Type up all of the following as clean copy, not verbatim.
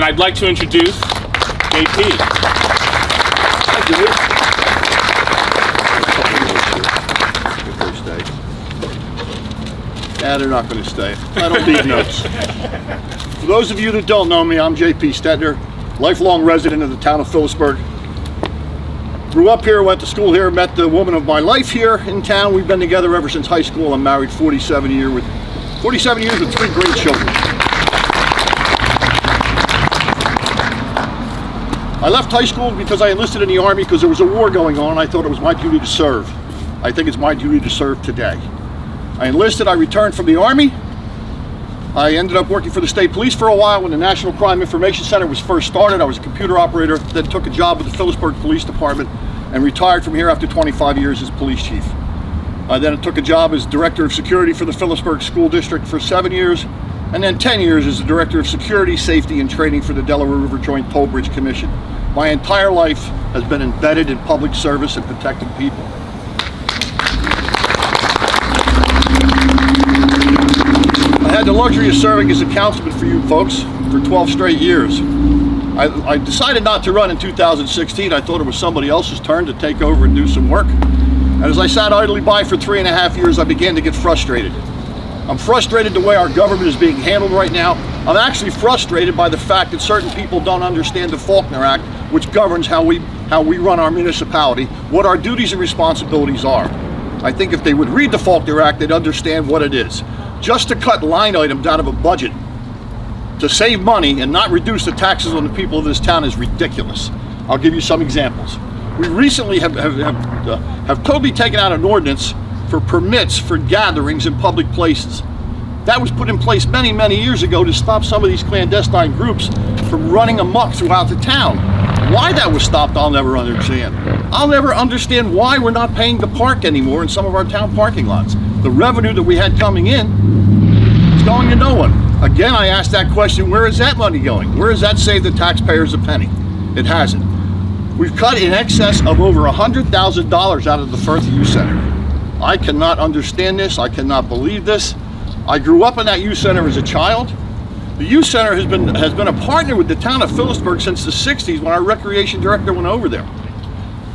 And I'd like to introduce JP. Thank you. Yeah, they're not going to stay. I don't need notes. For those of you that don't know me, I'm JP Stettner, lifelong resident of the town of Phillipsburg. Grew up here, went to school here, met the woman of my life here in town. We've been together ever since high school. I'm married 47 years with 3 great children. I left high school because I enlisted in the Army because there was a war going on and I thought it was my duty to serve. I think it's my duty to serve today. I enlisted, I returned from the Army. I ended up working for the state police for a while when the National Crime Information Center was first started. I was a computer operator, then took a job with the Phillipsburg Police Department and retired from here after 25 years as police chief. I then took a job as director of security for the Phillipsburg School District for 7 years, and then 10 years as the director of security, safety, and training for the Delaware River Joint Toll Bridge Commission. My entire life has been embedded in public service and protecting people. I had the luxury of serving as a councilman for you folks for 12 straight years. I decided not to run in 2016. I thought it was somebody else's turn to take over and do some work. And as I sat idly by for 3.5 years, I began to get frustrated. I'm frustrated the way our government is being handled right now. I'm actually frustrated by the fact that certain people don't understand the Faulkner Act, which governs how we run our municipality, what our duties and responsibilities are. I think if they would read the Faulkner Act, they'd understand what it is. Just to cut line items out of a budget to save money and not reduce the taxes on the people of this town is ridiculous. I'll give you some examples. We recently have totally taken out an ordinance for permits for gatherings in public places. That was put in place many, many years ago to stop some of these clandestine groups from running amok throughout the town. Why that was stopped, I'll never understand. I'll never understand why we're not paying to park anymore in some of our town parking lots. The revenue that we had coming in is going to no one. Again, I asked that question, where is that money going? Where does that save the taxpayers a penny? It hasn't. We've cut in excess of over $100,000 out of the Firth Youth Center. I cannot understand this. I cannot believe this. I grew up in that youth center as a child. The youth center has been a partner with the town of Phillipsburg since the 60s when our recreation director went over there.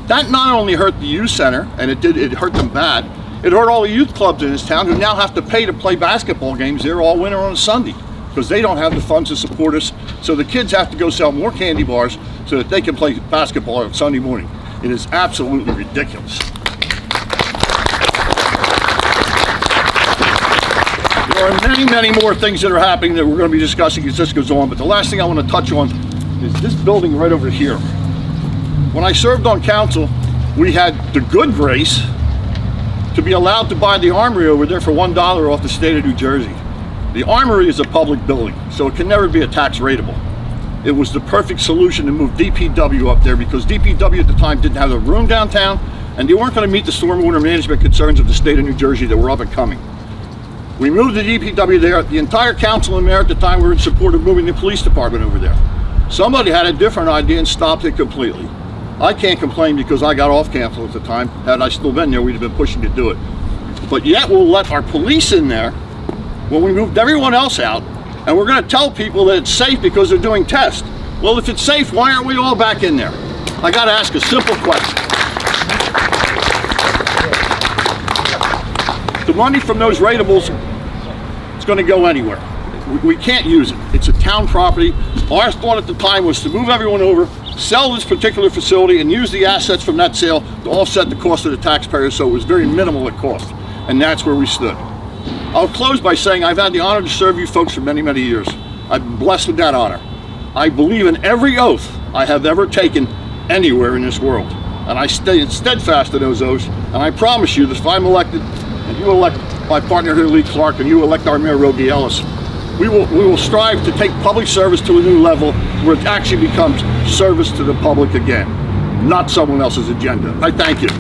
That not only hurt the youth center, and it hurt them bad, it hurt all the youth clubs in this town who now have to pay to play basketball games there all winter on a Sunday because they don't have the funds to support us. So the kids have to go sell more candy bars so that they can play basketball on Sunday morning. It is absolutely ridiculous. There are many, many more things that are happening that we're going to be discussing as this goes on, but the last thing I want to touch on is this building right over here. When I served on council, we had the good grace to be allowed to buy the Armory over there for $1 off the state of New Jersey. The Armory is a public building, so it can never be a tax rateable. It was the perfect solution to move DPW up there because DPW at the time didn't have the room downtown and they weren't going to meet the stormwater management concerns of the state of New Jersey that were up and coming. We moved the DPW there. The entire council and mayor at the time were in support of moving the police department over there. Somebody had a different idea and stopped it completely. I can't complain because I got off council at the time. Had I still been there, we'd have been pushing to do it. But yet we'll let our police in there when we moved everyone else out, and we're going to tell people that it's safe because they're doing tests. Well, if it's safe, why aren't we all back in there? I got to ask a simple question. The money from those ratables is going to go anywhere. We can't use it. It's a town property. Our thought at the time was to move everyone over, sell this particular facility, and use the assets from that sale to offset the cost of the taxpayers, so it was very minimal at cost. And that's where we stood. I'll close by saying I've had the honor to serve you folks for many, many years. I've been blessed with that honor. I believe in every oath I have ever taken anywhere in this world. And I stay steadfast to those oaths. And I promise you that if I'm elected, and you elect my partner here, Lee Clark, and you elect our mayor, Ellis, we will strive to take public service to a new level where it actually becomes service to the public again, not someone else's agenda. I thank you. And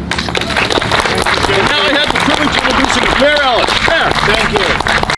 now I have the privilege of introducing Mayor Ellis. Mayor. Thank you.